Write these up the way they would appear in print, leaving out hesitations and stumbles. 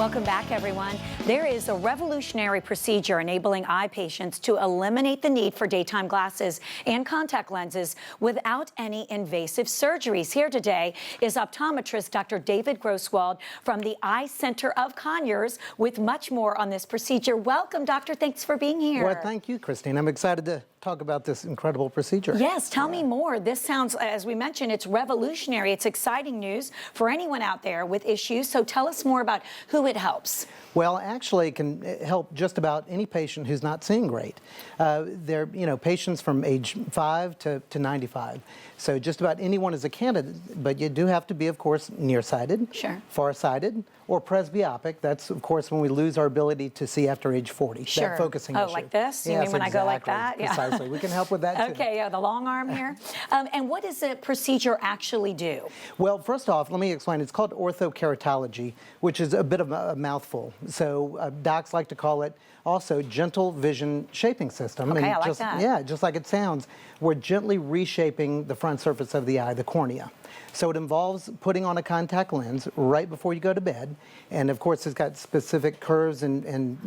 Welcome back, everyone. There is a revolutionary procedure enabling eye patients to eliminate the need for daytime glasses and contact lenses without any invasive surgeries. Here today is optometrist Dr. David Grosswald from the Eye Center of Conyers with much more on this procedure. Welcome, doctor. Thanks for being here. Well, thank you, Christine. I'm excited to talk about this incredible procedure. Yes, tell me more. This sounds, as we mentioned, it's revolutionary. It's exciting news for anyone out there with issues. So tell us more about who it helps. Well, actually, it can help just about any patient who's not seeing great. They're, patients from age 5 to 95. So just about anyone is a candidate, but you do have to be, of course, nearsighted, Sure, farsighted, or presbyopic. That's, of course, when we lose our ability to see after age 40. Sure. That focusing Oh, issue. like this? You Yes, mean when exactly. I go like that? Yeah. Precisely. We can help with that, too. Okay, the long arm here. And what does the procedure actually do? Well, first off, let me explain. It's called Orthokeratology, which is a bit of a mouthful. So docs like to call it also gentle vision shaping system. Okay, and I like just, that. Yeah, just like it sounds, we're gently reshaping the front surface of the eye, the cornea. So it involves putting on a contact lens right before you go to bed. And of course, it's got specific curves and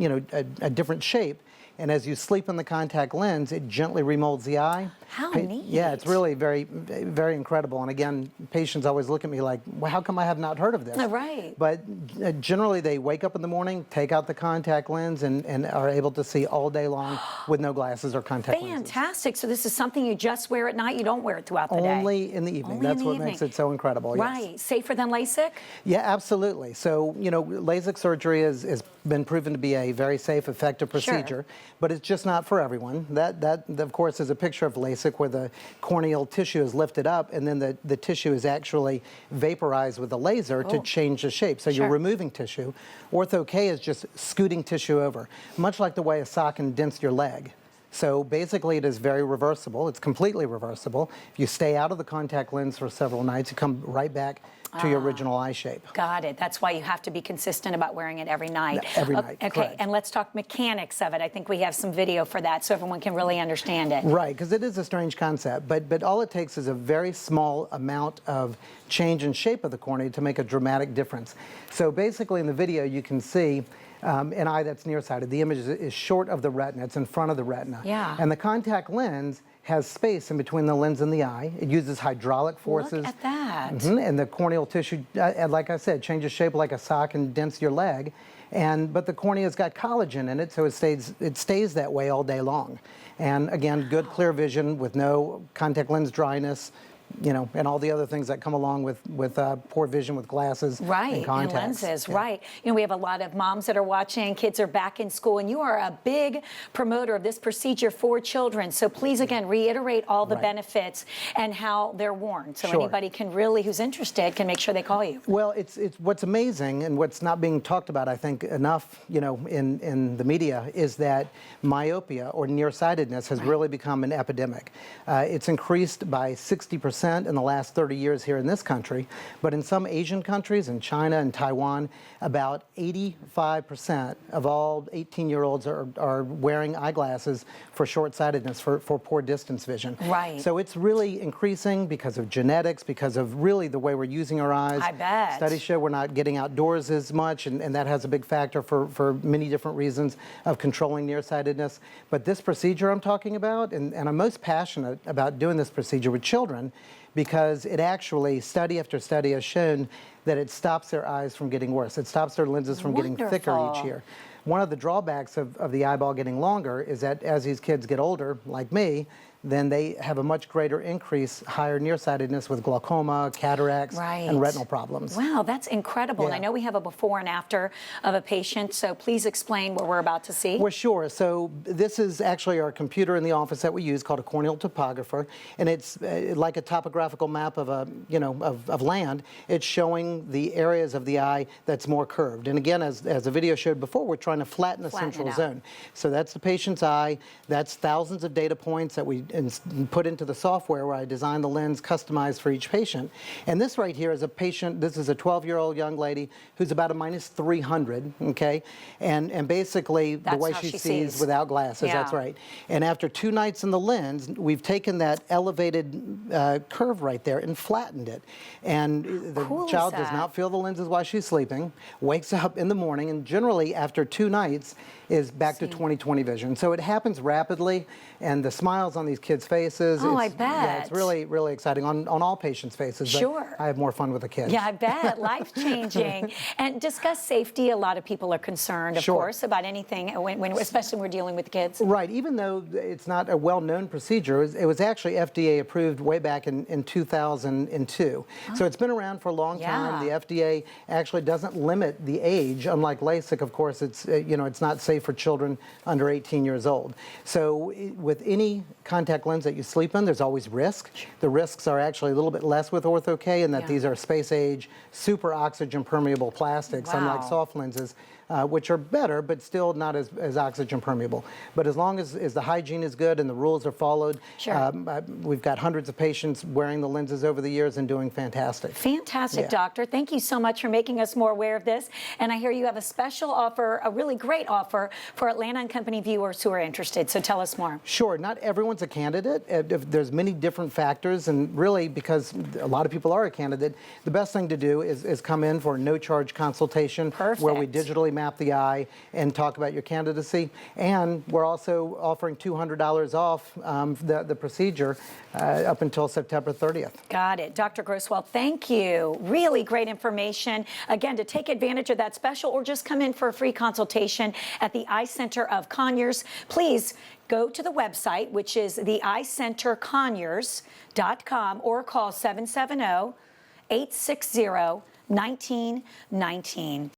a different shape. And as you sleep in the contact lens, it gently remolds the eye. How neat. Yeah, it's really very, very incredible. And again, patients always look at me like, well, how come I have not heard of this? Right. But generally, they wake up in the morning, take out the contact lens, and are able to see all day long with no glasses or contact lenses. Fantastic. So this is something you just wear at night? You don't wear it throughout the day? Only in the evening. Only That's in the what makes evening. it so incredible. Right. Yes. Safer than LASIK? Yeah, absolutely. So, LASIK surgery has been proven to be a very safe, effective procedure, but it's just not for everyone. That of course, is a picture of LASIK where the corneal tissue is lifted up and then the tissue is actually vaporized with a laser to change the shape. So you're removing tissue. Ortho-K is just scooting tissue over, much like the way a sock indents your leg. So basically it is very reversible. It's completely reversible. If you stay out of the contact lens for several nights, you come right back to your original eye shape. Got it. That's why you have to be consistent about wearing it every night. Every night, Okay, correct. and let's talk mechanics of it. I think we have some video for that so everyone can really understand it. Right, because it is a strange concept, but all it takes is a very small amount of change in shape of the cornea to make a dramatic difference. So basically in the video you can see an eye that's nearsighted. The image is short of the retina. It's in front of the retina. Yeah. And the contact lens has space in between the lens and the eye. It uses hydraulic forces. Look at that. And the corneal tissue, like I said, changes shape like a sock and dents your leg. But the cornea's got collagen in it, so it stays that way all day long. And again, good clear vision with no contact lens dryness, and all the other things that come along with poor vision with glasses and contacts. And lenses, Yeah. right. We have a lot of moms that are watching, kids are back in school, and you are a big promoter of this procedure for children. So please, again, reiterate all the benefits and how they're worn. So anybody can really, who's interested, can make sure they call you. Well, it's what's amazing and what's not being talked about, I think, enough, in the media is that myopia or nearsightedness has really become an epidemic. It's increased by 60% in the last 30 years here in this country, but in some Asian countries, in China and Taiwan, about 85% of all 18-year-olds are wearing eyeglasses for short-sightedness, for poor distance vision. Right. So it's really increasing because of genetics, because of really the way we're using our eyes. I bet. Studies show we're not getting outdoors as much, and that has a big factor for many different reasons of controlling nearsightedness. But this procedure I'm talking about, and I'm most passionate about doing this procedure with children, because it actually, study after study has shown that it stops their eyes from getting worse. It stops their lenses from getting thicker each year. One of the drawbacks of the eyeball getting longer is that as these kids get older, like me, then they have a much greater increase, higher nearsightedness with glaucoma, cataracts, and retinal problems. Wow, that's incredible. And I know we have a before and after of a patient, so please explain what we're about to see. Well, sure. So this is actually our computer in the office that we use called a corneal topographer, and it's like a topographical map of of land. It's showing the areas of the eye that's more curved. And again, as the video showed before, we're trying to flatten the central zone. So that's the patient's eye. That's thousands of data points that we put into the software where I design the lens customized for each patient. And this right here is a patient, this is a 12-year-old young lady who's about a -300, okay? And basically the way she sees without glasses, that's right. And after 2 nights in the lens, we've taken that elevated curve right there and flattened it. And the child does not feel the lenses while she's sleeping, wakes up in the morning, and generally after 2 nights is back to 20/20 vision. So it happens rapidly, and the smiles on these kids' faces. Oh, I bet. Yeah, it's really, really exciting on all patients' faces. Sure. But I have more fun with the kids. Yeah, I bet. Life-changing. And discuss safety. A lot of people are concerned, of course, about anything, especially when we're dealing with kids. Right. Even though it's not a well-known procedure, it was actually FDA approved way back in 2002. So it's been around for a long time. The FDA actually doesn't limit the age, unlike LASIK. Of course, it's it's not safe for children under 18 years old. So with any contact lens that you sleep in, there's always risk. The risks are actually a little bit less with Ortho-K in that these are space-age, super oxygen-permeable plastics, unlike soft lenses, which are better, but still not as oxygen permeable. But as long as the hygiene is good and the rules are followed, we've got hundreds of patients wearing the lenses over the years and doing fantastic. Fantastic, doctor. Thank you so much for making us more aware of this. And I hear you have a special offer, a really great offer for Atlanta and Company viewers who are interested. So tell us more. Sure. Not everyone's a candidate. There's many different factors, and really because a lot of people are a candidate, the best thing to do is come in for a no-charge consultation where we digitally map the eye and talk about your candidacy. And we're also offering $200 off the procedure up until September 30th. Got it. Dr. Grosswell, thank you. Really great information. Again, to take advantage of that special or just come in for a free consultation at the Eye Center of Conyers, please go to the website, which is the eyecenterconyers.com, or call 770-860-1919.